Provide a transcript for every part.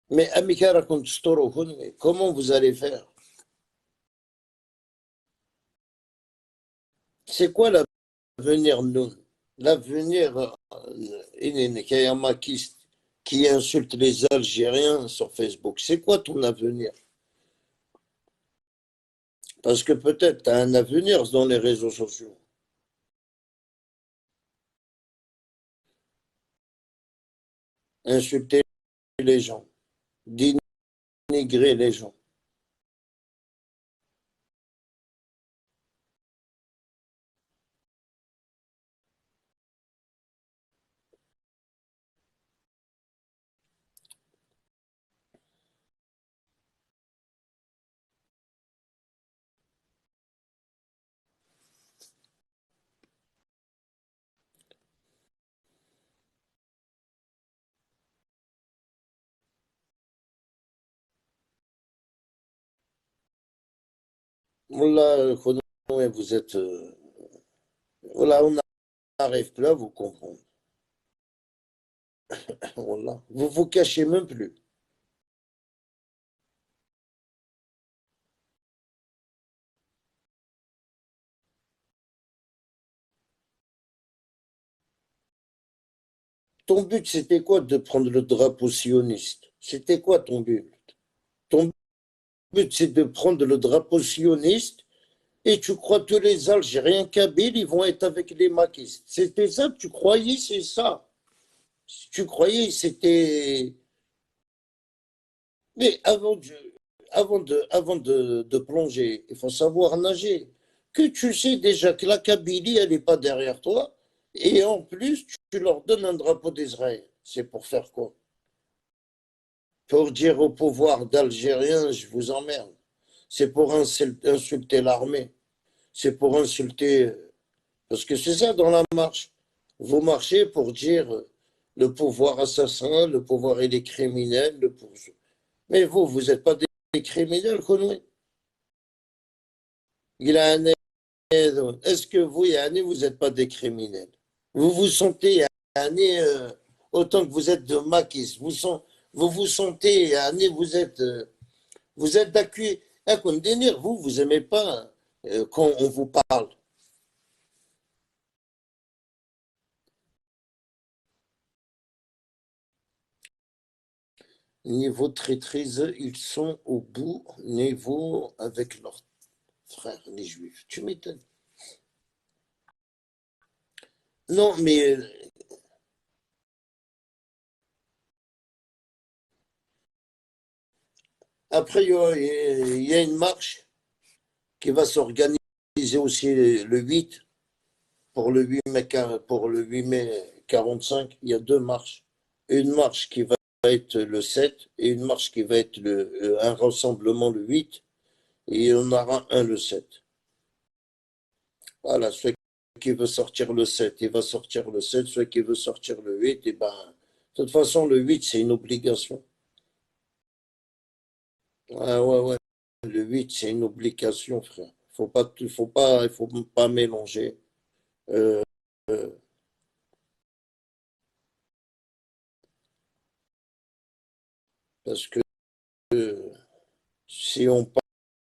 Mais Amika raconte Storo, comment vous allez faire? C'est quoi l'avenir, nous? L'avenir, il y a un maquiste qui insulte les Algériens sur Facebook. C'est quoi ton avenir? Parce que peut-être tu as un avenir dans les réseaux sociaux. Insulter les gens, dénigrer les gens. Voilà, vous êtes. Voilà, on n'arrive plus à vous comprendre. Voilà. Vous vous cachez même plus. Ton but, c'était quoi de prendre le drapeau sioniste? C'était quoi ton but? Ton but, c'est de prendre le drapeau sioniste et tu crois que tous les Algériens kabyles, ils vont être avec les maquistes. C'était ça que tu croyais, c'est ça. Tu croyais, c'était. Mais avant de plonger, il faut savoir nager. Que tu sais déjà que la Kabylie, elle n'est pas derrière toi, et en plus, tu leur donnes un drapeau d'Israël. C'est pour faire quoi? Pour dire au pouvoir d'Algériens, je vous emmerde. C'est pour insulter l'armée. C'est pour insulter. Parce que c'est ça dans la marche. Vous marchez pour dire le pouvoir assassin, le pouvoir il est criminel. Mais vous n'êtes pas des criminels, Konoui. Il a un aide. Est-ce que vous, Yanni, vous n'êtes pas des criminels? Vous vous sentez, Yanni, autant que vous êtes de maquis, vous vous sentez, Yanni, vous êtes d'accusé. Vous aimez pas quand on vous parle. Niveau traîtrise, ils sont au bout, niveau avec leurs frères, les juifs. Tu m'étonnes. Non, mais après, il y a une marche qui va s'organiser aussi le 8. Pour le 8 mai 45, il y a deux marches. Une marche qui va être le 7 et une marche qui va être un rassemblement le 8 et on aura un le 7. Voilà, celui qui veut sortir le 7, il va sortir le 7. Celui qui veut sortir le 8, et ben, de toute façon, le 8, c'est une obligation. Ouais, ouais, ouais. Le 8, c'est une obligation, frère. Il faut pas mélanger. Euh, euh, parce que si on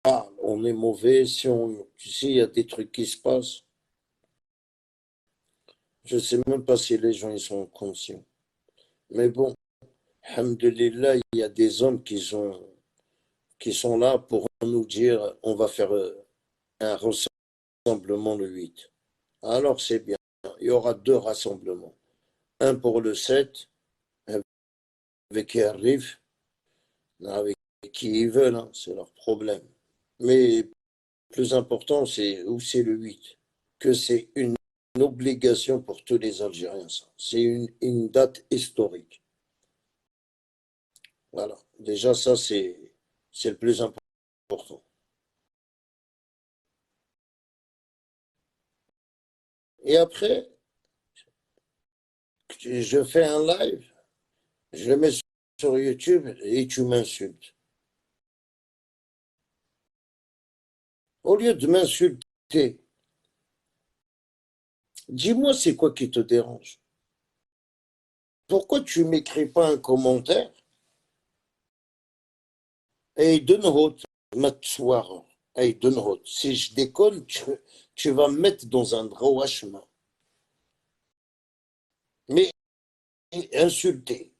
parle, on est mauvais. Si on, tu sais, il y a des trucs qui se passent. Je sais même pas si les gens ils sont conscients. Mais bon, alhamdoulilah, il y a des hommes qui sont là pour nous dire on va faire un rassemblement le 8. Alors c'est bien. Il y aura deux rassemblements. Un pour le 7, avec qui arrivent, avec qui ils veulent, hein, c'est leur problème. Mais plus important, c'est où c'est le 8. Que c'est une obligation pour tous les Algériens, ça. C'est une date historique. Voilà. Déjà, ça, c'est le plus important. Et après, je fais un live, je le mets sur YouTube et tu m'insultes. Au lieu de m'insulter, dis-moi c'est quoi qui te dérange. Pourquoi tu m'écris pas un commentaire Hey, Denhout, Matsuar. Hey, Denhout, si je déconne, tu vas me mettre dans un droit chemin. Mais insulter,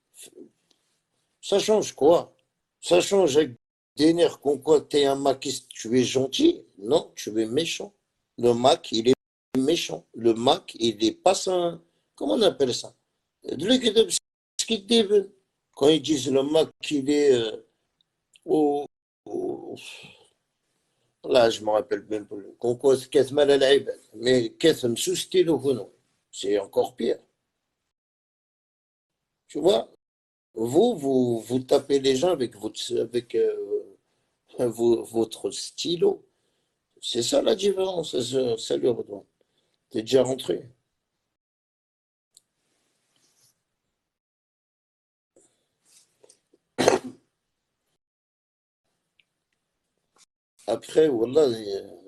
ça change quoi? Ça change avec des nerfs qu'on quoi, t'es un maquiste, tu es gentil? Non, tu es méchant. Le Mac, il est méchant. Le Mac, il est pas sain. Comment on appelle ça? Quand ils disent le Mac, il est au, au- là, je me rappelle même plus. Qu'on cause mal à la mais qu'est-ce me sous-style au non? C'est encore pire. Tu vois? Vous tapez les gens avec votre stylo. C'est ça la différence. Salut, Redouane. T'es déjà rentré. Après, voilà,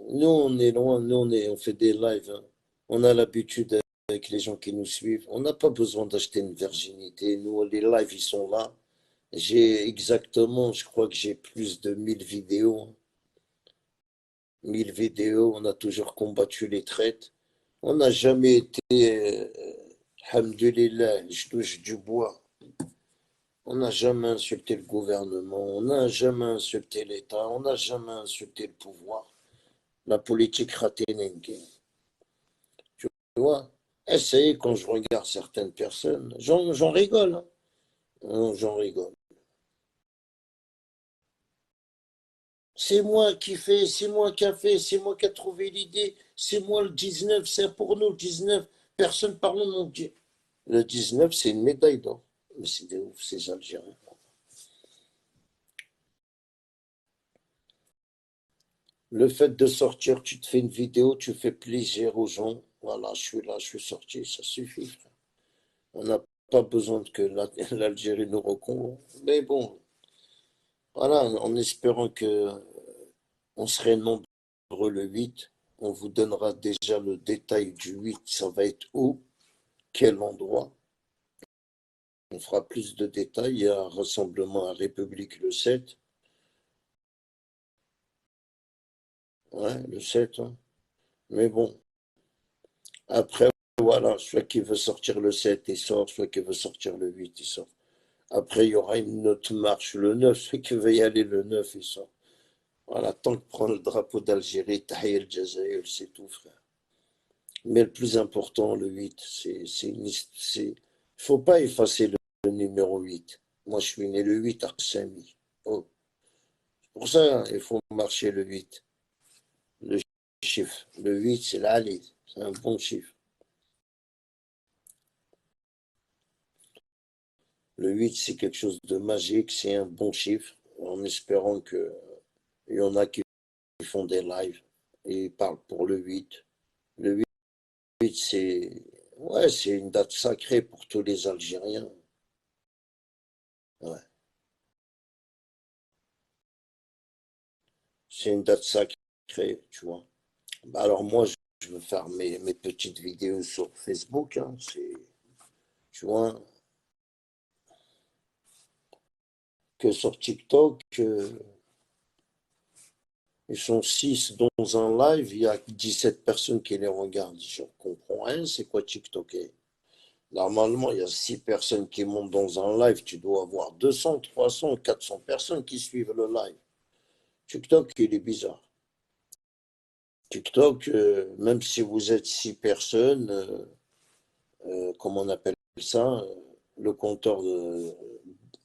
nous, on est loin. Nous, on fait des lives, hein. On a l'habitude avec les gens qui nous suivent. On n'a pas besoin d'acheter une virginité. Nous, les lives, ils sont là. J'ai exactement, je crois que j'ai plus de 1000 vidéos, hein. 1000 vidéos. On a toujours combattu les traites. On n'a jamais été, alhamdoulilah, je touche du bois. On n'a jamais insulté le gouvernement, on n'a jamais insulté l'État, on n'a jamais insulté le pouvoir. La politique raténingue. Tu vois? Essayez quand je regarde certaines personnes, j'en rigole, hein. J'en rigole. C'est moi qui fais, c'est moi qui a fait, c'est moi qui a trouvé l'idée, c'est moi le 19, c'est pour nous le 19. Personne parle de mon Dieu. Le 19, c'est une médaille d'or. Mais c'est des ouf, ces Algériens. Le fait de sortir, tu te fais une vidéo, tu fais plaisir aux gens. Voilà, je suis là, je suis sorti, ça suffit, frère. On n'a pas besoin que l'Algérie nous reconnaisse. Mais bon, voilà, en espérant que on serait nombreux le 8, on vous donnera déjà le détail du 8, ça va être où, quel endroit. On fera plus de détails. Il y a un rassemblement à République le 7. Ouais, le 7, hein. Mais bon, après, voilà, soit qui veut sortir le 7, il sort, soit qui veut sortir le 8, il sort. Après, il y aura une autre marche le 9, celui qui veut y aller le 9, il sort. Voilà, tant que prend le drapeau d'Algérie, Tahir el Jazair, c'est tout, frère. Mais le plus important, le 8, faut pas effacer le numéro 8. Moi, je suis né le 8 à Saint-Mi. Oh. Pour ça, il faut marcher le 8. Le chiffre. Le 8, c'est l'Ali. C'est un bon chiffre. Le 8, c'est quelque chose de magique, c'est un bon chiffre, en espérant que il y en a qui font des lives et ils parlent pour le 8. Le 8, c'est ouais, c'est une date sacrée pour tous les Algériens. Ouais. C'est une date sacrée, tu vois. Bah alors moi, je veux faire mes petites vidéos sur Facebook, hein, tu vois, que sur TikTok, ils sont 6 dans un live, il y a 17 personnes qui les regardent. Je ne comprends rien, c'est quoi TikTok? Normalement, il y a 6 personnes qui montent dans un live. Tu dois avoir 200, 300, 400 personnes qui suivent le live. TikTok, il est bizarre. TikTok, même si vous êtes 6 personnes, comment on appelle ça, le compteur,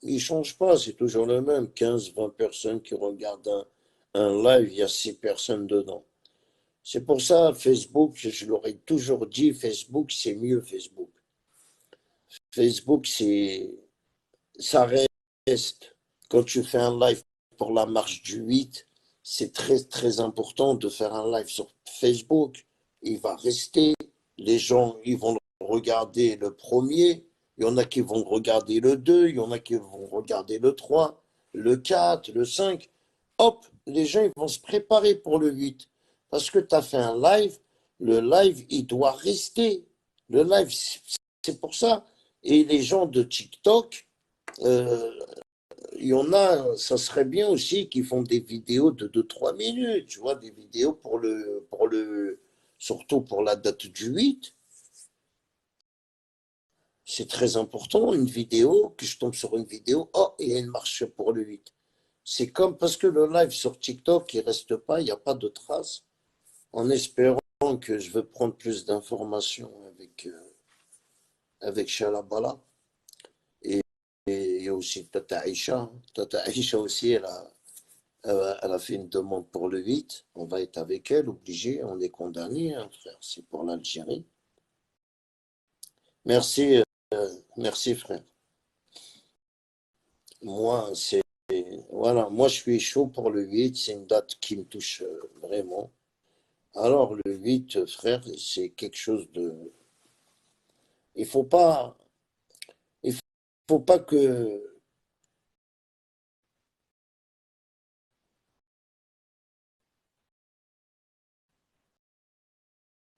il ne change pas, c'est toujours le même. 15, 20 personnes qui regardent un live, il y a 6 personnes dedans. C'est pour ça, Facebook, je l'aurais toujours dit, Facebook, c'est mieux Facebook. Facebook, ça reste, quand tu fais un live pour la marche du 8, c'est très très important de faire un live sur Facebook. Il va rester, les gens, ils vont regarder le premier, il y en a qui vont regarder le 2, il y en a qui vont regarder le 3, le 4, le 5. Hop, les gens ils vont se préparer pour le 8. Parce que tu as fait un live, le live, il doit rester. Le live, c'est pour ça. Et les gens de TikTok, euh, il y en a, ça serait bien aussi qu'ils font des vidéos de 2 3 minutes, tu vois, des vidéos surtout pour la date du 8. C'est très important, une vidéo, que je tombe sur une vidéo, oh, il y a une marche pour le 8. C'est comme parce que le live sur TikTok, il reste pas, il n'y a pas de traces, en espérant que je veux prendre plus d'informations avec Shalabala. Et, et aussi Tata Aïcha. Tata Aïcha aussi, elle a fait une demande pour le 8. On va être avec elle, obligé. On est condamné, hein, frère. C'est pour l'Algérie. Merci, merci, frère. Moi, voilà, moi, je suis chaud pour le 8. C'est une date qui me touche vraiment. Alors, le 8, frère, c'est quelque chose de. Il faut pas, il faut pas que.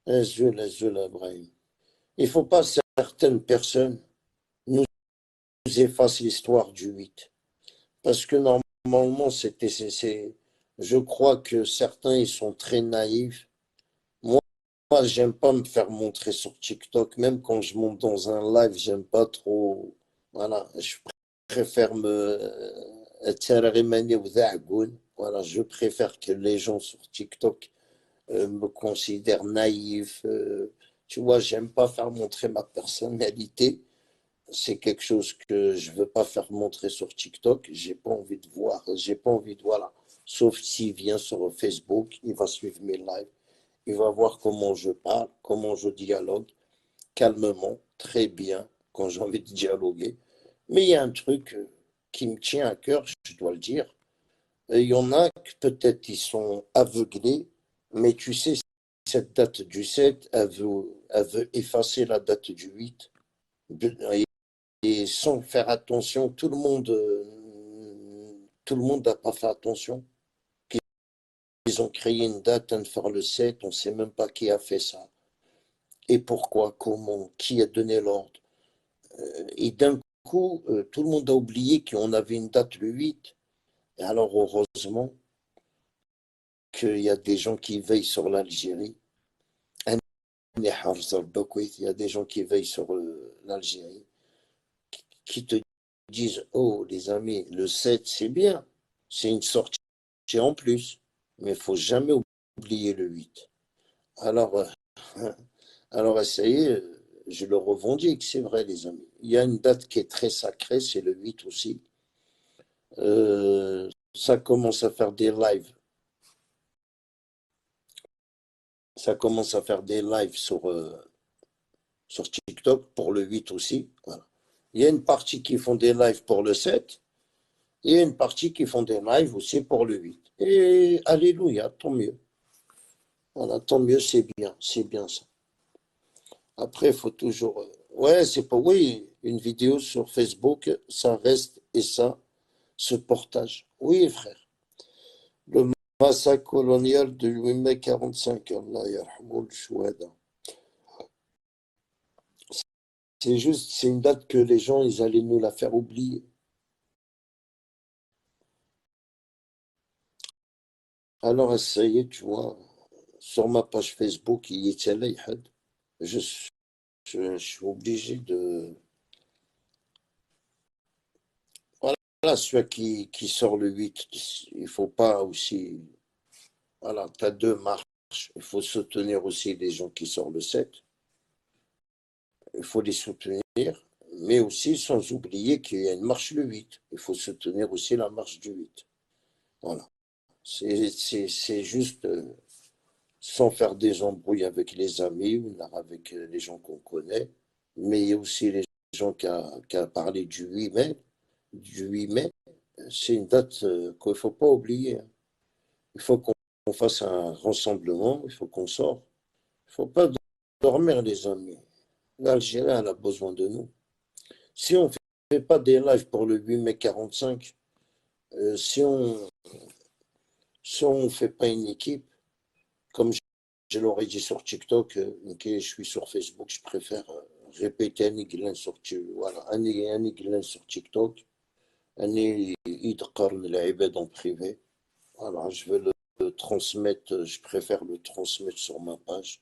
Ibrahim. Il faut pas certaines personnes nous effacent l'histoire du 8. Parce que normalement, je crois que certains, ils sont très naïfs. Moi, j'aime pas me faire montrer sur TikTok. Même quand je monte dans un live, j'aime pas trop. Voilà, je préfère voilà, je préfère que les gens sur TikTok me considèrent naïf. Tu vois, j'aime pas faire montrer ma personnalité. C'est quelque chose que je veux pas faire montrer sur TikTok. J'ai pas envie de voir. J'ai pas envie de, voilà. Sauf s'il vient sur Facebook, il va suivre mes lives. Il va voir comment je parle, comment je dialogue, calmement, très bien, quand j'ai envie de dialoguer. Mais il y a un truc qui me tient à cœur, je dois le dire. Et il y en a que peut-être ils sont aveuglés, mais tu sais, cette date du 7, elle veut effacer la date du 8. Et sans faire attention, tout le monde n'a pas fait attention. Ils ont créé une date, de faire le 7, on ne sait même pas qui a fait ça. Et pourquoi, comment, qui a donné l'ordre. Et d'un coup, tout le monde a oublié qu'on avait une date le 8. Et alors, heureusement qu'il y a des gens qui veillent sur l'Algérie. Il y a des gens qui veillent sur l'Algérie, qui te disent, oh les amis, le 7 c'est bien, c'est une sortie en plus, mais il faut jamais oublier le 8. Alors, alors essayez, je le revendique, c'est vrai les amis. Il y a une date qui est très sacrée, c'est le 8 aussi. Ça commence à faire des lives. Ça commence à faire des lives sur TikTok pour le 8 aussi. Voilà. Il y a une partie qui font des lives pour le 7. Et une partie qui font des lives aussi pour le 8. Et alléluia, tant mieux. Voilà, tant mieux, c'est bien ça. Après, il faut toujours. Ouais, c'est pas. Oui, une vidéo sur Facebook, ça reste et ça se partage. Oui, frère. Le massacre colonial de 8 mai 45, Allah yarhamou al-Chouhada. C'est juste, c'est une date que les gens, ils allaient nous la faire oublier. Alors, essayez, tu vois, sur ma page Facebook, il y a je, je suis obligé de. Voilà, celui qui sort le 8, il faut pas aussi. Voilà, tu as deux marches. Il faut soutenir aussi les gens qui sortent le 7. Il faut les soutenir, mais aussi sans oublier qu'il y a une marche le 8. Il faut soutenir aussi la marche du 8. Voilà. C'est juste sans faire des embrouilles avec les amis ou avec les gens qu'on connaît. Mais il y a aussi les gens qui a parlé du 8 mai. Du 8 mai, c'est une date qu'il ne faut pas oublier. Il faut qu'on fasse un rassemblement, il faut qu'on sorte. Il ne faut pas dormir, les amis. L'Algérie, elle a besoin de nous. Si on ne fait pas des lives pour le 8 mai 45, si on ne fait pas une équipe, comme je l'aurais dit sur TikTok, ok, je suis sur Facebook, je préfère répéter un iglin sur, voilà, un iglin sur TikTok أني يدقرن العباد en privé. Voilà, je veux le transmettre, je préfère le transmettre sur ma page.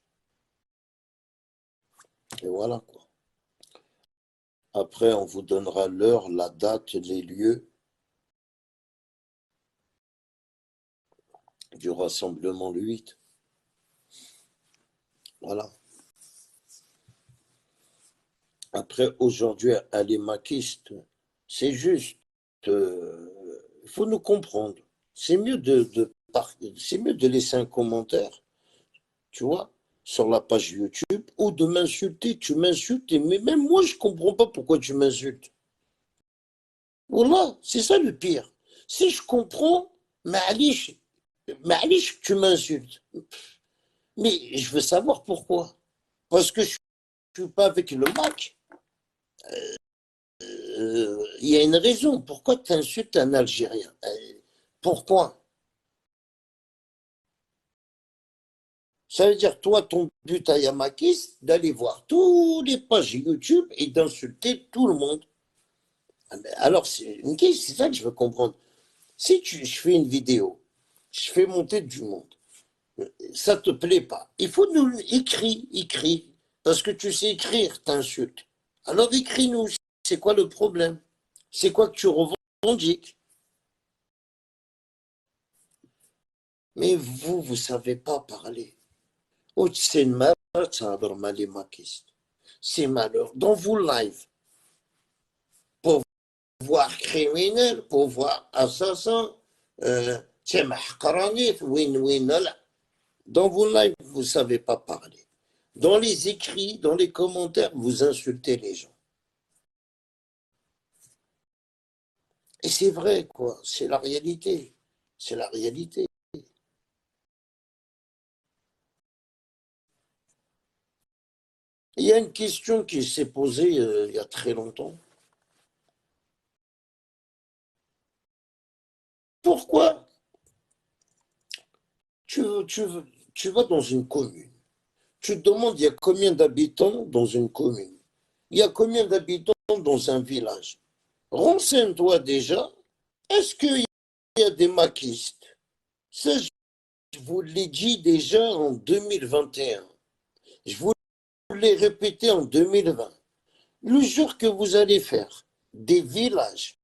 Et voilà quoi. Après, on vous donnera l'heure, la date, les lieux du rassemblement le 8. Voilà. Après, aujourd'hui, à les maquistes, c'est juste, il faut nous comprendre. C'est mieux c'est mieux de laisser un commentaire, tu vois, sur la page YouTube, ou de m'insulter. Tu m'insultes, mais même moi, je comprends pas pourquoi tu m'insultes. Voilà, c'est ça le pire. Si je comprends, معليش, tu m'insultes. Mais je veux savoir pourquoi. Parce que je suis pas avec le Mac. Il y a une raison. Pourquoi tu insultes un Algérien? Pourquoi? Ça veut dire, toi, ton but à Yamakis, d'aller voir tous les pages YouTube et d'insulter tout le monde. Alors, c'est ça que je veux comprendre. Si je fais une vidéo, je fais monter du monde, ça te plaît pas, il faut nous écrire. Parce que tu sais écrire, t'insultes. Alors écris-nous, c'est quoi le problème? C'est quoi que tu revendiques? Mais vous savez pas parler. Oh, c'est malheur, ça a les maquistes. C'est malheur. Dans vos lives, pouvoir criminel, pouvoir assassin, c'est mahkaranif, win-win, là. Dans vos lives, vous savez pas parler. Dans les écrits, dans les commentaires, vous insultez les gens. Et c'est vrai, quoi. C'est la réalité. C'est la réalité. Il y a une question qui s'est posée il y a très longtemps. Pourquoi tu, tu, tu vas dans une commune? Tu te demandes, il y a combien d'habitants dans une commune? Il y a combien d'habitants dans un village? Renseigne-toi déjà. Est-ce qu'il y a des maquistes? Ça, je vous l'ai dit déjà en 2021. Je vous l'ai répété en 2020. Le jour que vous allez faire des villages,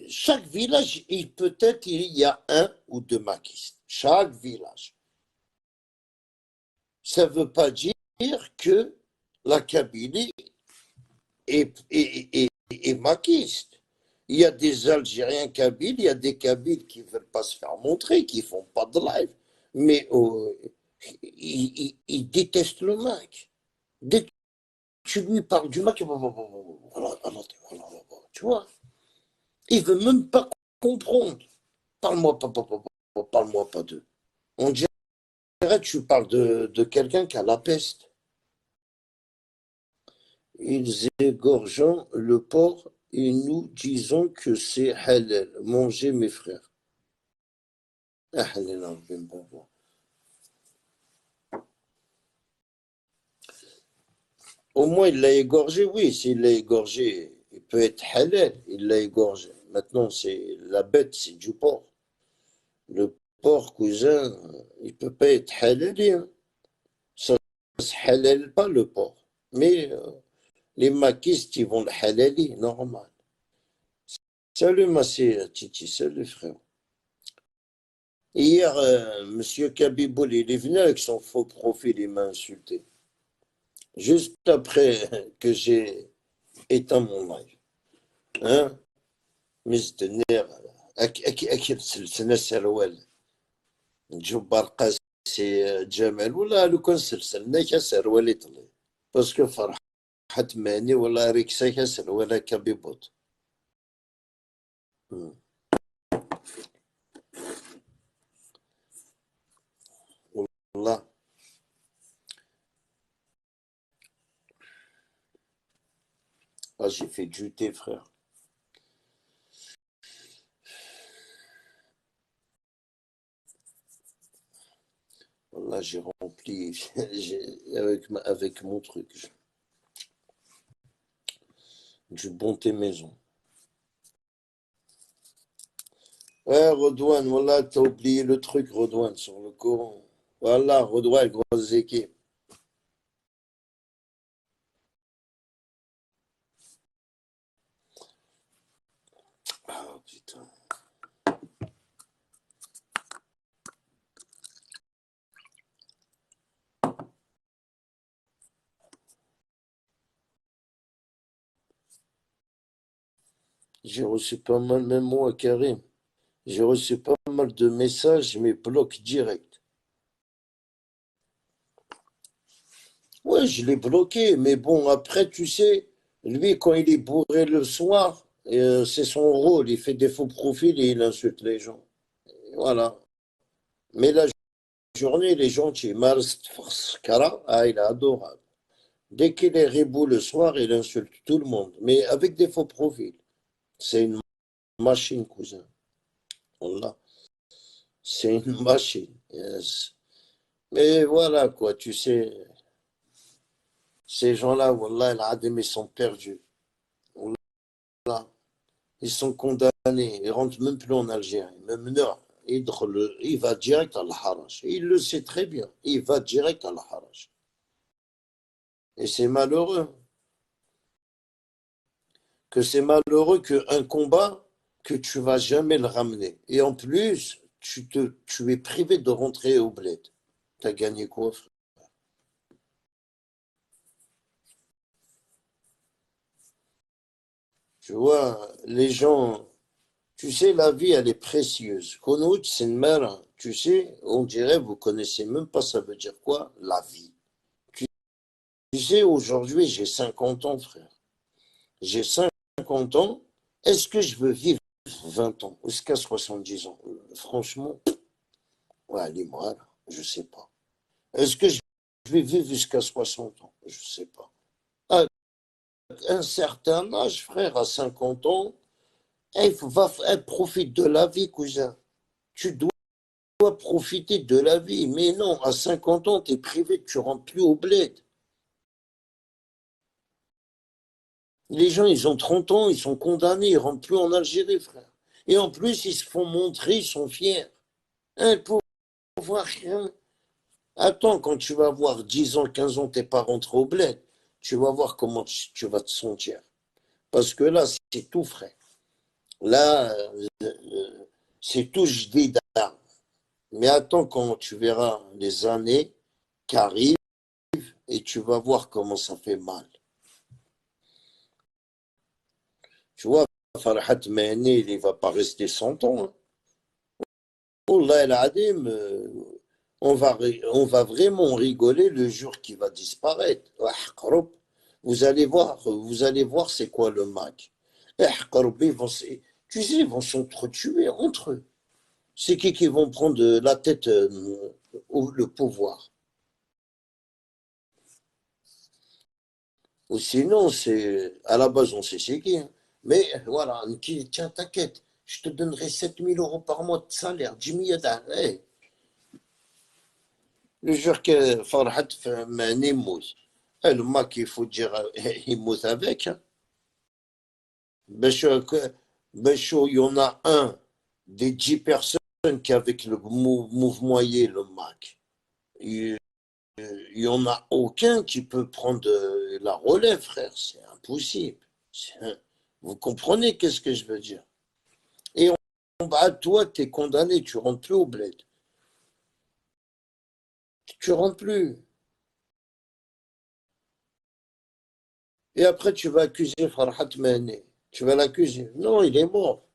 chaque village, peut-être il y a un ou deux maquistes. Chaque village. Ça ne veut pas dire que la Kabylie est maquiste. Il y a des Algériens kabyles, il y a des Kabyles qui ne veulent pas se faire montrer, qui ne font pas de live, mais ils détestent le Mac. Dès que tu lui parles du Mac, tu vois, il ne veut même pas comprendre. Parle-moi pas, parle-moi pas d'eux. On dirait que tu parles de quelqu'un qui a la peste. Ils égorgent le porc et nous disons que c'est halal. Mangez mes frères. Au moins, il l'a égorgé, oui, s'il l'a égorgé, il peut être halal, il l'a égorgé. Maintenant, c'est la bête, c'est du porc. Le porc, cousin, il peut pas être halali, hein. Ça ne se halal pas, le porc. Mais les maquistes, ils vont le halali, normal. Salut, ma Titi, salut, frère. Hier, Monsieur Kabiboul, il est venu avec son faux profil, il m'a insulté. Juste après que j'ai éteint mon live. Hein? مزدنيغ أكيد سلسلة سروال جبار قاسي جمال ولا لو كان سلسلنا كسروال يطلي باسكو فرحت ماني ولا ريكسا كسروال كبيبوت. والله j'ai fait du thé, frère. Là, j'ai rempli avec mon truc. Du bon thé maison. Ouais, Redouane, voilà, t'as oublié le truc, Redouane, sur le Coran. Voilà, Redouane, grosse équipe. Ah, putain. J'ai reçu pas mal, même moi, Karim. J'ai reçu pas mal de messages, mais bloc direct. Ouais, je l'ai bloqué, mais bon, après, tu sais, lui, quand il est bourré le soir, c'est son rôle, il fait des faux profils et il insulte les gens. Voilà. Mais la journée, il est gentil. Mars Kara, ah, il est adorable. Dès qu'il est rebou le soir, il insulte tout le monde, mais avec des faux profils. C'est une machine, cousin. Wallah. C'est une machine. Yes. Mais voilà, quoi, tu sais, ces gens-là, Wallah, ils sont perdus. Wallah. Ils sont condamnés. Ils rentrent même plus en Algérie. Même non. Il va direct à l'Haraj. Il le sait très bien. Il va direct à l'Haraj. Et c'est malheureux. Que c'est malheureux qu'un combat, que tu vas jamais le ramener. Et en plus, tu es privé de rentrer au bled. T'as gagné quoi, frère? Tu vois, les gens, tu sais, la vie, elle est précieuse. Konout, c'est une mère, tu sais, on dirait, vous connaissez même pas, ça veut dire quoi, la vie. Tu sais, aujourd'hui, j'ai 50 ans, frère. J'ai 50 ans. Est-ce que je veux vivre 20 ans jusqu'à 70 ans? Franchement, ouais, dis-moi, là, je sais pas. Est-ce que je vais vivre jusqu'à 60 ans? Je sais pas. À un certain âge, frère, à 50 ans, profite de la vie, cousin. Tu dois profiter de la vie. Mais non, à 50 ans, tu es privé, tu rentres plus au bled. Les gens, ils ont 30 ans, ils sont condamnés, ils rentrent plus en Algérie, frère. Et en plus, ils se font montrer, ils sont fiers. Un pouvoir rien. Attends, quand tu vas avoir 10 ans, 15 ans, t'es pas rentré au bled, tu vas voir comment tu vas te sentir. Parce que là, c'est tout frais. Là, c'est tout jdida. Mais attends quand tu verras les années qui arrivent et tu vas voir comment ça fait mal. Tu vois, Farhat Mehni, il ne va pas rester 100 ans. Hein. Wallah el Adim, on va vraiment rigoler le jour qu'il va disparaître. Vous allez voir c'est quoi le Mac. Tu sais, ils vont s'entretuer entre eux. C'est qui vont prendre la tête, le pouvoir. Ou sinon, c'est à la base, on sait c'est qui. Hein. Mais voilà, tiens, t'inquiète, je te donnerai 7 000 € par mois de salaire, 10 000 hey, le jour que Farhat Mani mout. Le mec, il faut dire, il mout avec. Hein. Il y en a un des 10 personnes qui, avec le mouvement, le Mac. Il n'y en a aucun qui peut prendre la relève, frère. C'est impossible. Vous comprenez qu'est-ce que je veux dire? Et bah, toi, tu es condamné, tu rentres plus au bled. Tu rentres plus. Et après, tu vas accuser Farhat Mehni. Tu vas l'accuser. Non, il est mort.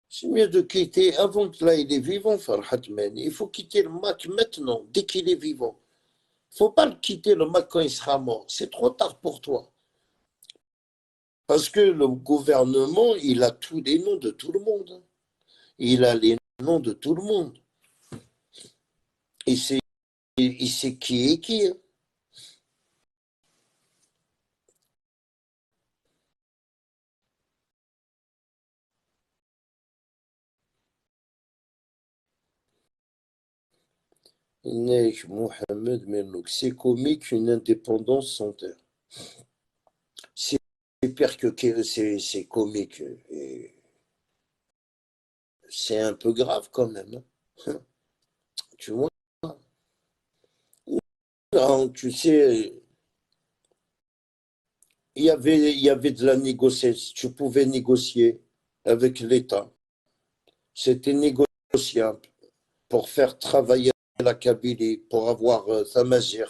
C'est mieux de quitter avant que là, il est vivant, Farhat Mehni. Il faut quitter le Mac maintenant, dès qu'il est vivant. Il ne faut pas le quitter le Mac quand il sera mort. C'est trop tard pour toi. Parce que le gouvernement, il a tous les noms de tout le monde. Il a les noms de tout le monde. Il sait qui est qui. Hein. Neige Mohamed Merlouk. C'est comique, une indépendance sans terre. C'est pire que c'est comique. Et c'est un peu grave quand même, hein. Tu vois? Non, tu sais, il y avait de la négociation. Tu pouvais négocier avec l'État. C'était négociable pour faire travailler la Kabylie, pour avoir Tamazigh,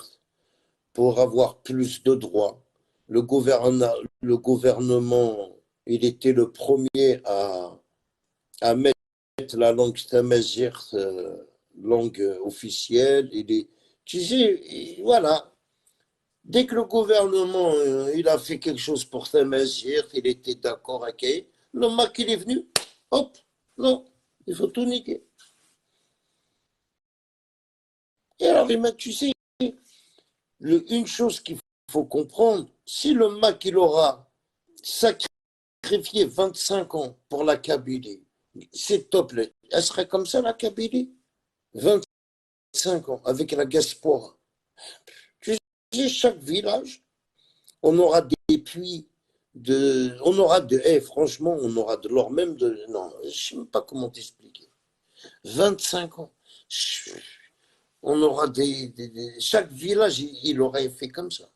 pour avoir plus de droits. Le gouvernement, il était le premier à mettre la langue Tamazigh, langue officielle. Tu sais, voilà. Dès que le gouvernement il a fait quelque chose pour Tamazigh, il était d'accord avec le mec il est venu, hop, non, il faut tout niquer. Et alors, tu sais, une chose qu'il faut comprendre, si le mec il aura sacrifié 25 ans pour la Kabylie, c'est top, elle serait comme ça la Kabylie, 25 ans avec la diaspora. Tu sais, chaque village, on aura des puits on aura franchement, on aura de l'or même non, je ne sais même pas comment t'expliquer. 25 ans. On aura chaque village, il aurait fait comme ça.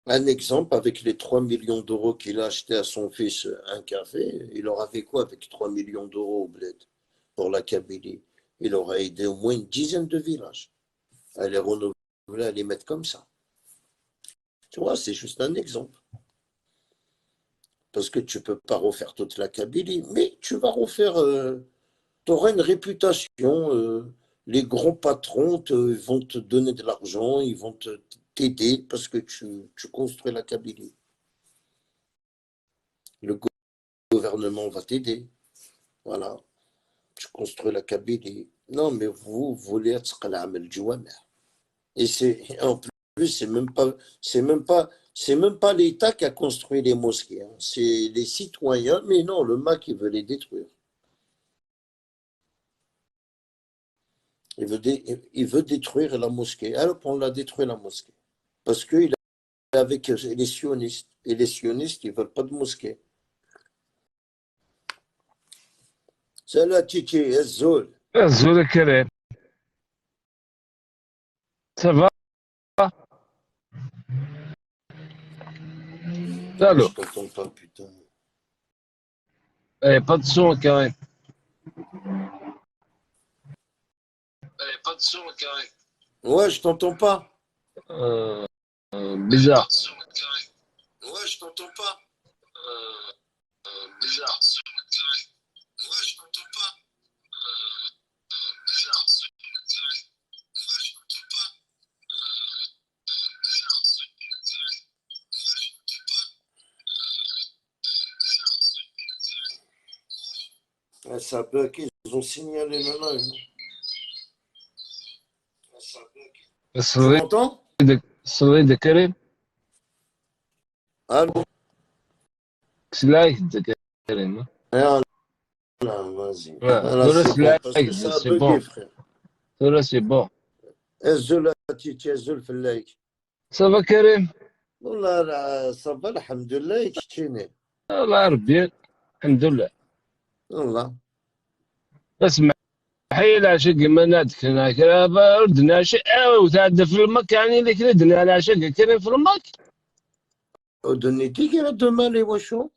Un exemple, avec les 3 millions d'euros qu'il a acheté à son fils un café, il aura fait quoi avec 3 millions d'euros au bled pour la Kabylie? Il aurait aidé au moins une dizaine de villages à les renouveler, à les mettre comme ça. Tu vois, c'est juste un exemple. Parce que tu ne peux pas refaire toute la Kabylie, mais tu vas refaire, tu auras une réputation, les grands patrons vont te donner de l'argent, ils vont t'aider parce que tu construis la Kabylie. Le gouvernement va t'aider. Voilà, tu construis la Kabylie. Non, mais vous voulez être le Jouamer. Et en plus, c'est même pas l'État qui a construit les mosquées, hein. C'est les citoyens, mais non, le MAC, il veut les détruire. Il veut détruire la mosquée. Alors, on l'a détruit la mosquée. Parce qu'il est avec les sionistes. Et les sionistes, ils ne veulent pas de mosquée. Salut Titi, Azul. Azul Karim, ça va? Je Allô? t'entends pas, putain. Pas de son, Karim. Ouais, je t'entends pas. Euh, bizarre. Ouais, je t'entends pas. Bizarre. Ouais, je t'entends pas. Ah, ça bug, ils ont signalé le live. Tu الصغير m'entends? الصغير ده كريم. Allô? سلايك ده كريم. Ah, là, vas-y. Là, دول c'est bon, سلايك parce que ça a سي بون. bugué, frère. دول سي بون. Azul, Titi, Azul, Fellek. صافا كريم. والله لا صافا الحمد لله يكشيني. الله ربي. الحمد لله. والله. اسمع، حي العشق ما نادك هناك ردنا شيء وتعدى في المك يعني اللي كردنا العشق كريم في المك. ودنيتي كي دمالي وشو؟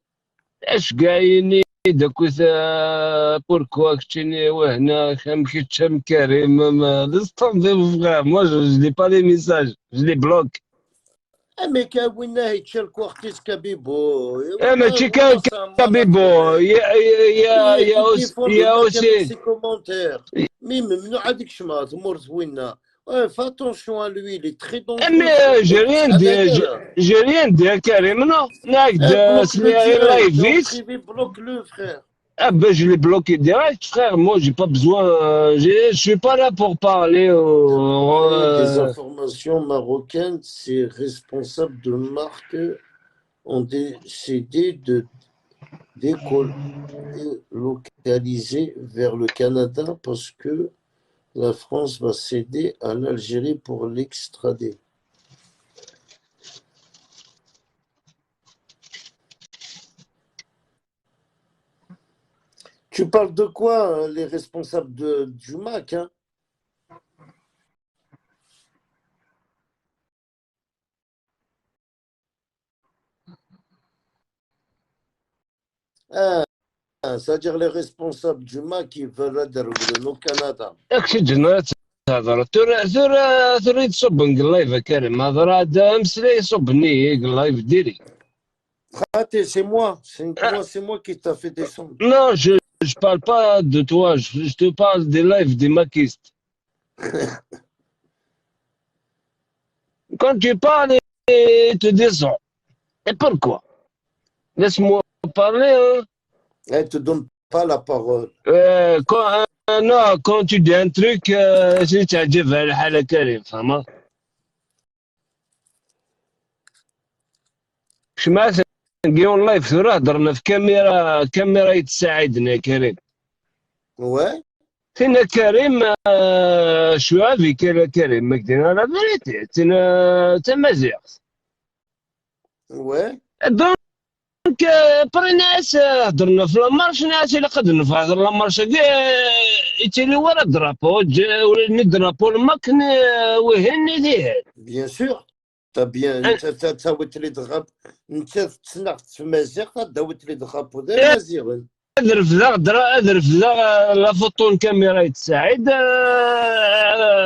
اش قايني داكوثا بوركوا كتشيني وهنا خام كيتشام كريم لستنظيف فغا moi je lis pas les messages je les bloque. Mais ويناه يتشاركوا اختيس كبيبو ماشي والله ça malade كابيبو frère. يا Des fois le يا mec avec aussi. ses commentaires. Mais ممنوع هذيك شمات مرت وينا. Ouais, fais attention à lui, il est très dangereux frère. mais j'ai rien dit à Karim non ناقد Bloque-le سمي direct, en لايفيت. privé, bloque-le frère. Ah ben je l'ai bloqué direct frère, moi j'ai pas besoin, je suis pas là pour parler D'après des informations marocaines, ces responsables de marque ont décidé de délocaliser vers le Canada parce que la France va céder à l'Algérie pour l'extrader. Tu parles de quoi, les responsables du MAC, hein? Ah, c'est-à-dire les responsables du MAC qui veulent adhérer au Canada. ياك شي جنرات تهضر تريد تصب اللايف كريم هضر عاد مسلا يصبني اللايف ديري. Ah, c'est moi, c'est moi qui t'a fait descendre. Non, je parle pas de toi, je te parle des lives des maquistes. Quand tu parles, il te descend. Et pourquoi? Laisse-moi parler, hein. Elle te donne pas la parole. Non, quand tu dis un truc, c'est تعجبها الحالة كريم فاهمة؟ مش مثلا نجي اون لايف ثورة هضرنا في كاميرا يتساعدنا يا كريم. Ouais, تينا كريم شو افيك كريم ما كدينا لا فيريتي تمازيغ. ouais. دونك بري ناس هضرنا في لامارش ناس اللي قد نفهضر لامارش يتيلي ورا درابو ولا ندرابو الماكن وهني ديه. Bien sûr. T'as bien, t'as oublié les drapeaux. T'as في مزيغ داوت لي درابو ديال مزيغ. اذرف ذا لا فوتون كاميرا يتساعد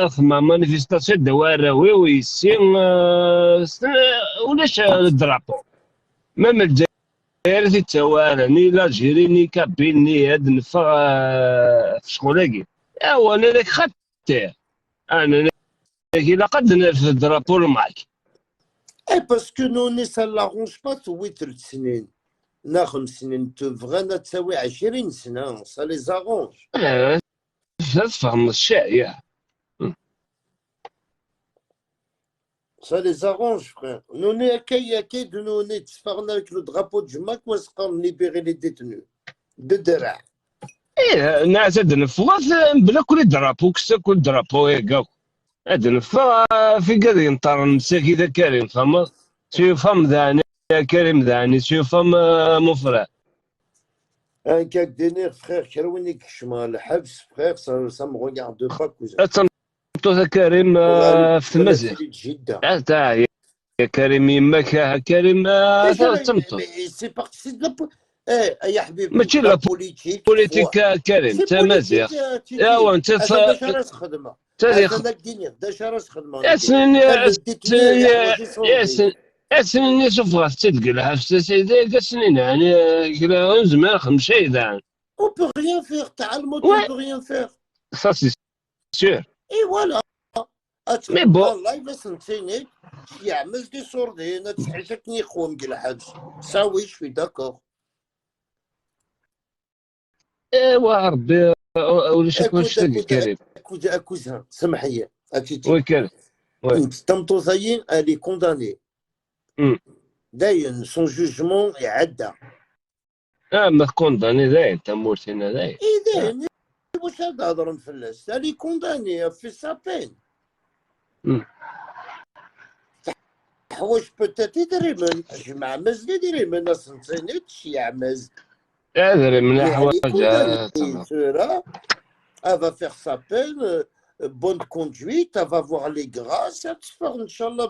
خما مانيفيستاسيون دواراوي ويسين ولاش الدرابو مام الجزائر تيتوالاني لاجيريني كابيني هاد نفا في شغلاكي ايوا انا لك خدتيه انا الا قد نرفد الدرابو معاك. Eh, parce que nous, ça ne l'arrange pas, tu vois, 3 سنين. نا 5 سنين تبغى تساوي 20 سنة، ça les arrange. تفهم الشيء يا Ça les arrange, frère. Nous, on est à qui de nous, on est avec le drapeau du MAC, ou est-ce qu'on libérer les détenus de Dera. ايه ناس هاد نفوا بلا كل درابو كسا كل درابو هيكا هاد نفا في قد ينطر المساكي ذا كريم فما سيفهم ذاني يا كريم ذاني سيفهم مفرع. Un cas d'énerve, frère, Kérounik, le Habs, frère, ça me regarde pas, cousin. تصمتو ذا كريم في المزيغ تاع يا كريم يماك كريم تصمتو C'est parti de la يا حبيبي ماشي لا بوليتيكا كريم تا مزيغ ايوا انت داش راس خدمه تاريخ هذا دينير داش راس خدمه يا سنين شوف غاس تلقى الحبس سيدي كسنين يعني كلا زمان خمسة إذا on peut rien faire تاع الموت on peut rien faire ça c'est sûr et voilà mais bon والله بس نتيني يعمل دي صوردين تحيشكني خوم كي الحبس ساوي شوي داكور ايوا ربي ولا شك واش تلقى كريم cousin سمح لي وي كريم وي Tamtozaïen, elle est condamnée. D'ailleurs, son jugement est عدى. ما كونداني داين تمورتي انا داين. داين واش هذا هضر مفلس. Elle est condamnée, elle fait sa peine. حوايج بوتيت يدري من جمع مز يدري من ناس نسينيت شي يعمز. ادري من حوايج elle va faire sa peine. Bonne conduite, elle va voir les grâces, Inch'Allah,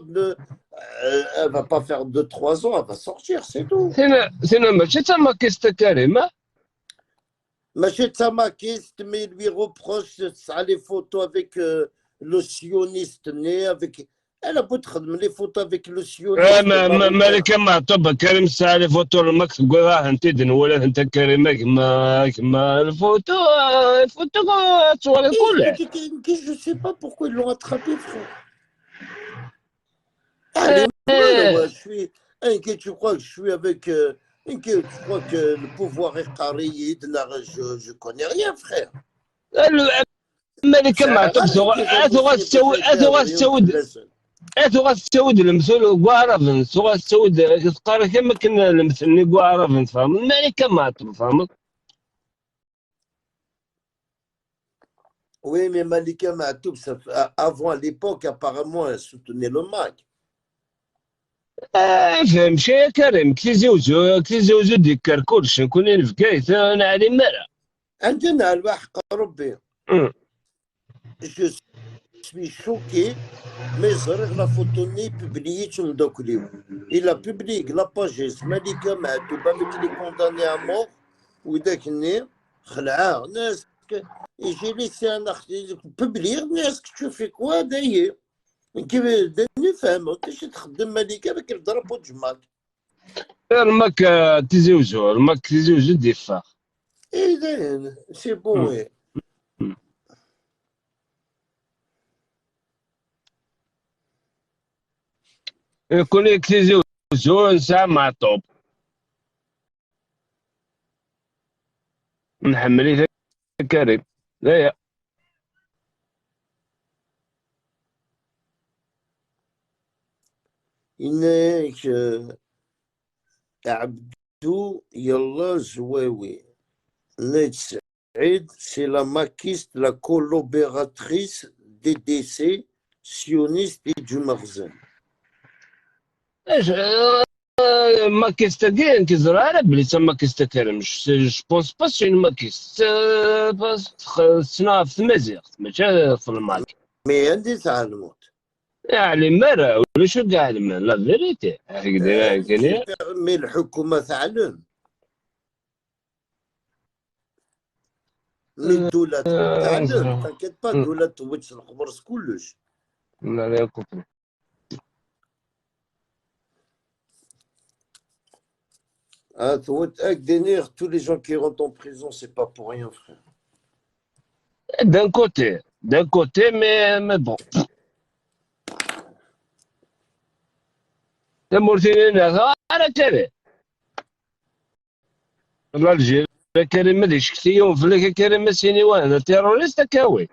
elle va pas faire 2-3 ans, elle va sortir, c'est tout. C'est ماشي تما كيست كريمة ماشي تما كيست mais il lui reproche ça les photos avec le sioniste né avec elle a beau تخدم les photos avec le sioniste مالك ما طب كريم ساعة لي فوتو المكتب قول انت ولا انت كريمة كما الفوتو تصور كلها. Je sais pas pourquoi ils l'ont attrapé, frère. Allez, je suis inquiet, tu crois que je suis avec inquiet, tu crois que le pouvoir est carré, je connais rien, frère. مالك ما طب غتسود المثل وعرفن غتسود تقارا كما كنا المثلني وعرفن فاهم مالك ما طب فاهم. Oui, mais Malika Matoub, avant à l'époque, apparemment, elle soutenait le MAC. فهم شي يا كريم كي زوجو ديك كركورش نكون في كايت انا علي مرة عندنا الحق ربي. أمم. جو سوي شوكي مي زريغ لا فوتو ني بوبلييتهم دوك اليوم. إلا بوبليك لاباجيس مالكة معتوبة مثلي كونداني ا مور وذاك الني خلعاه ناس يجي لي سان اختي بوبليغ ناس تشوفي كوا داير كيف داني فاهم كيفاش تخدم مالكة باك يضرب وجماك. الماك تيزيوجو الماك تيزيوجو ديفا. اي داين سي بون. اي يكون لك تيزيوجو نساع مع طوب نحملي كريم. لا إنك عبدو يلا زواوي نيت سعيد سي لا ماكيست لا كولوبيراتريس دي ديسي سيونيست دو مخزن. ايش ماكيستا كاين كيزرع على بلي تا ماكيستا كريم جو بونس با سي اون ماكيست باس تصنع في المزيغ ماشي في الماك. مي عندي تعلمات يعني مرة ولا شو كاع المال لا فيريتي هكذا كاين. مي الحكومة تعلم مي الدولة تعلم تنكيت با الدولة توجد الخبرص كلش. لا لا كفر. Tous les gens qui rentrent en prison, c'est pas pour rien, frère. d'un côté, mais bon. الموريتانيين على كاري الجيري كريم ماديش كثير فلك كريم سيني وانا تيروريست كاوي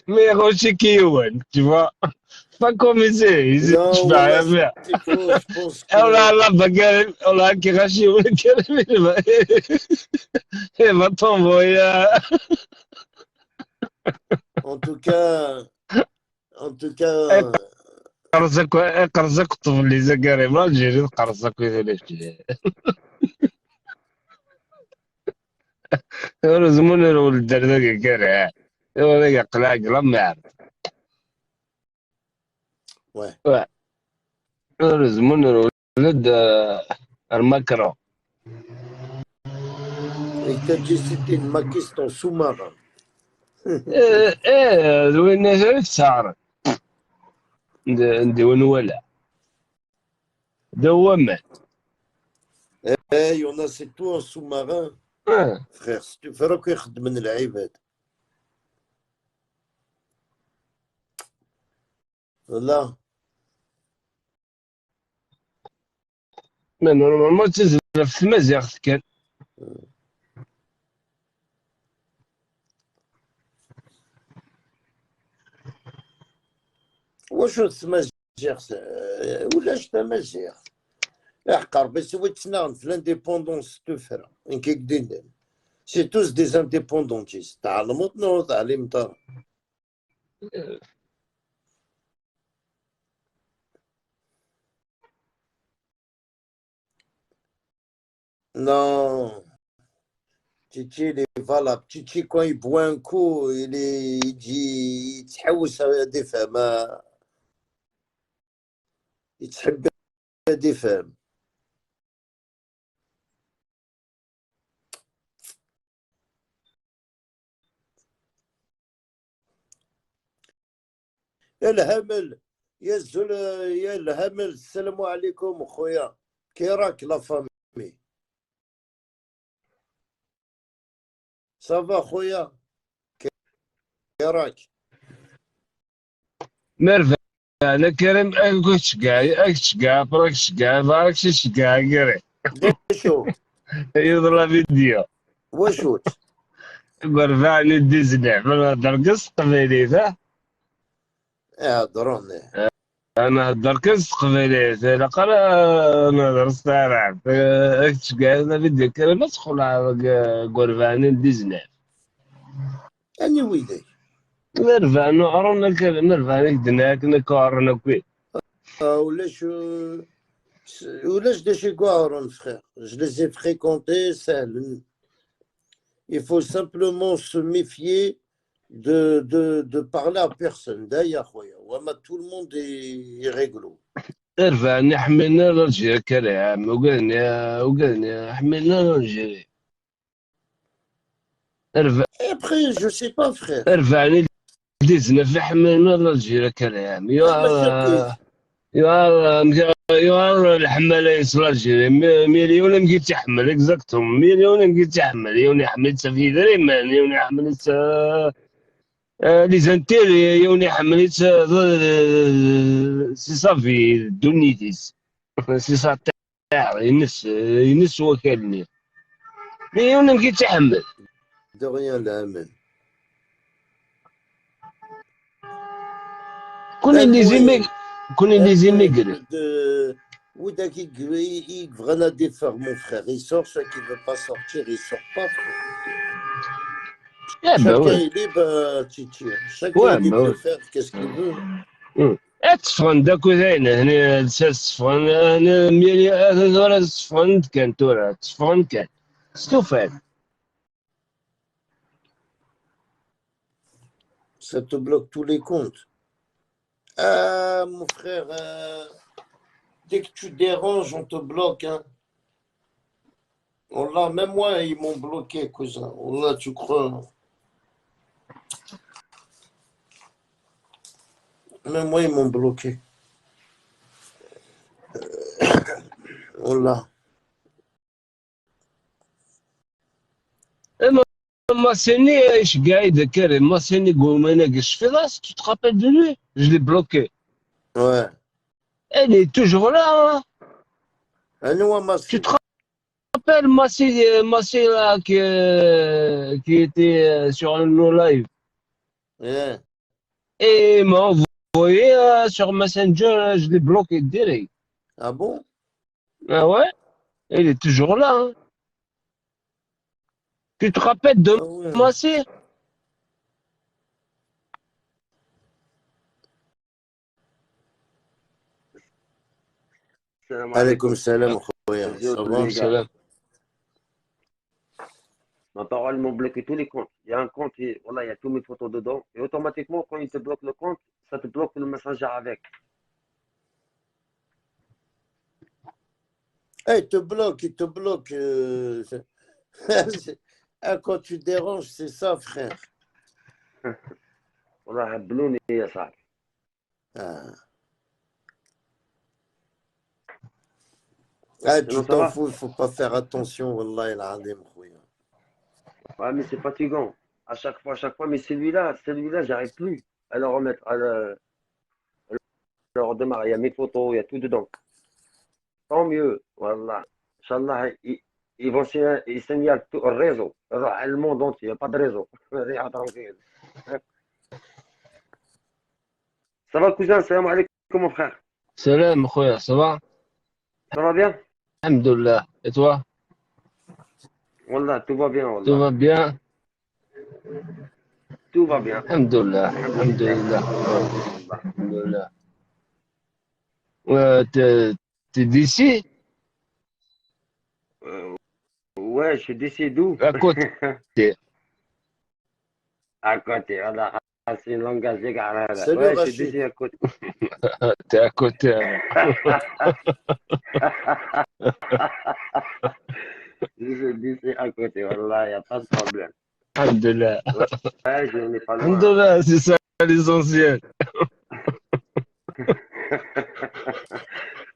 ما يغوش كيوان تشوفا با كوميسي يشبع يا بيع ولا لا بقى ولا كي غاشي ولا كريم ما طنبويا. En tout cas قرصك طفلي زكاري ما الجيري قرصك ويدير رزمون الولد ذاك كارع ولا قلع قلم ما يعرف. ouais. رزمون الولد المكرو. Et t'as dit c'était une maquiste en sous-marin. وين الناس سهرت نديون ولا دوامات. Il y en a c'est tout en sous-marin. Frère, si tu fais راك يخدم من العباد. لا ما نورمالمون تنزل في المزيغ كان. واش تمازيغ ولاش تمازيغ احقر بس هو تسنان في لانديبوندونس تفرا انك كدين سي توس دي زانديبوندونتيست تعلموا نو تعليم ترى. Non, Titi, il est valable. Titi, quand il boit un coup, il dit, il تحوس des femmes. يتحب des femmes. يا الهمل يا الزول يا الهمل السلام عليكم اخويا كي راك لا فامي صافا خويا كي راك مرفع انا كريم اكش كاع براكش كاع باراكش كاع كريم شو يضرب فيديو وشوت مرفعني الديزني من قص قبيلي ذا دروني انا دركز قبيلي لقد انا درست اعرف اكش كاع انا فيديو كريم ادخل على قرفاني الديزني اني ويدي مرفعني عرنا كريم مرفعني دناك نكارنا كوي ولاش Ou là, je déchire quoi, Aaron, frère? Je les ai fréquentés, ça. Il faut simplement se méfier de parler à personne. D'ailleurs, tout le monde est réglo. ارفعني حملنا للجيري كريم وقالني حملنا للجيري Et après, je sais pas, frère. ارفعني ديزنا في حملنا للجيري كريم يا الحمالة يصل الجيري مليون مجيت تحمل اكزاكتوم مليون مجيت تحمل يوني حملت في دريمان يوني حملت لي زانتيري يوني حملت سي صافي دونيتيس سي صا تاع ينس وكالني مليون مجيت تحمل De rien, là, amen. كوني اللي زي ميقري Ouda qui vraiment des faire mon frère. Il sort, ceux qui ne veut pas sortir, il sort pas, frère. Chacun est libre, Titi. Chacun est libre de faire qu'est-ce qu'il veut. تصفن داك وذاين هنا تصفن انا ميلي هذا تصفن كان تورا تصفن كان ستوفان Ça te bloque tous les comptes. Ah, mon frère, dès que tu déranges, on te bloque. Hein. Wallah, même moi, ils m'ont bloqué, cousin. Wallah, tu crois. Même moi, ils m'ont bloqué. Wallah. Masseni, je gagne Karim. Masseni, je fais là, si tu te rappelles de lui, je l'ai bloqué. Ouais. Elle est toujours là. Hein. Tu te rappelles Massi là qui était sur nos lives. Yeah. Et il m'a envoyé sur Messenger, je l'ai bloqué direct. Ah bon? Ah ouais? Elle est toujours là. Hein. Tu te rappelles de Massi? Alaykoum salam, salam. Ma parole m'ont bloqué tous les comptes. Il y a un compte, voilà, il y a toutes mes photos dedans. Et automatiquement, quand il te bloque le compte, ça te bloque le messenger avec. Il te bloque. Quand tu déranges, c'est ça, frère. Voilà, bloune et ça. Tu t'en fous, il ne faut pas faire attention, wallah il alim, khouya. Ouais, mais c'est fatigant. À chaque fois. Mais celui-là, j'arrive plus à le remettre, à le redémarrer. Il y a mes photos, il y a tout dedans. Tant mieux, voilà. Inch'Allah, ils vont signaler tout le réseau. Le monde entier, il n'y a pas de réseau. Ça va, cousin? Salam alaikum, mon frère. Salam, khouya, ça va? Ça va bien? Alhamdoulilah. Et toi? Wallah, tout va bien. Wallah. Tout va bien? Tout va bien. Alhamdoulilah. Ouais, t'es d'ici? Ouais, je suis d'ici d'où? À côté. À côté, voilà. C'est une langage égal. Salut, ouais, je Rachid. suis d'ici à côté. T'es à côté. Je suis d'ici à côté, voilà, il n'y a pas de problème. Alhamdoulilah. Ouais, je n'ai pas loin. Alhamdoulilah, c'est ça l'essentiel.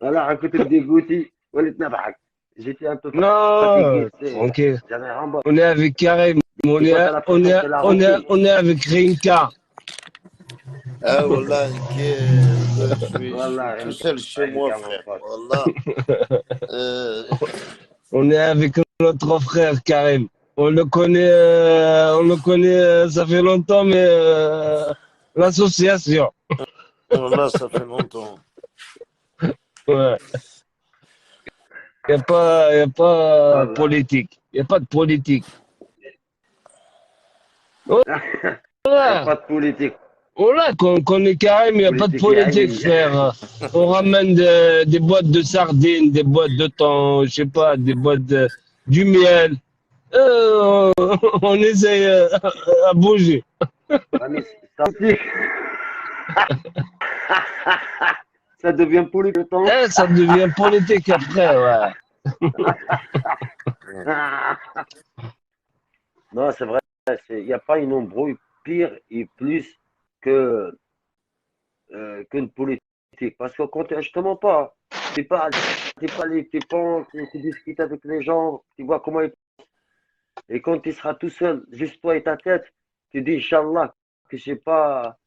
Voilà, à côté de Djibouti, j'étais un peu Non, fatigué. tranquille. J'avais un bon. On est avec Karim. On est avec Rinka. Ah, wallah, je suis tout seul chez moi, frère. Wallah. On est avec notre frère Karim. On le connaît, ça fait longtemps, mais l'association. Wallah, ça fait longtemps. Ouais. Il n'y a pas politique. Il n'y a pas de politique. Il n'y a pas de politique. Voilà, qu'on est carré, mais il n'y a pas de politique, frère. On ramène des boîtes de sardines, des boîtes de thon, je sais pas, des boîtes du miel. Euh, on essaye à bouger. Mais ça aussi, ça devient politique le temps. Ça devient politique après, ouais. Non, c'est vrai, il n'y a pas une embrouille pire et plus que qu'une politique. Parce que quand je te mens pas, tu discutes avec les gens, tu vois comment ils. Et quand tu seras tout seul, juste toi et ta tête, tu dis, Inch'Allah, que j'ai pas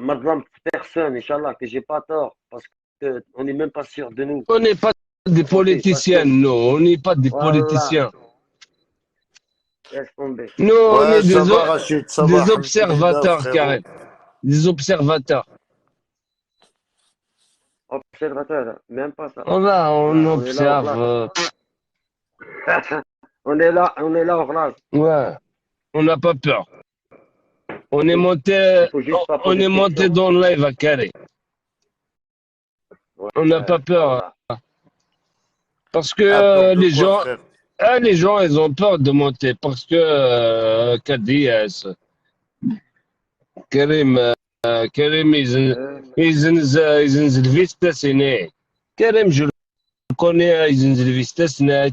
madame personne, Inch'Allah, que j'ai pas tort, parce qu'on n'est même pas sûr de nous. On n'est pas des politiciens, non, on n'est pas des Voilà, politiciens. laisse tomber. Nous, on Ouais, est ça va, Rachid, ça va, des alhamdoulilah, observateurs, frérot. Karim. Des observateurs. Observateur, même pas ça. Voilà, on Voilà, on est là hors observe. là. On est là hors là. Ouais, on n'a pas peur. On est Il monté, faut juste pas on poser est de monté questions. dans le live à Carré. Ouais, On n'a pas peur voilà. parce que À peur de quoi, frère? les gens, ils ont peur de monter parce que KDS, Karim, Karim, يزنزل فيستا سيني. كريم جو connais يزنزل فيستا سيني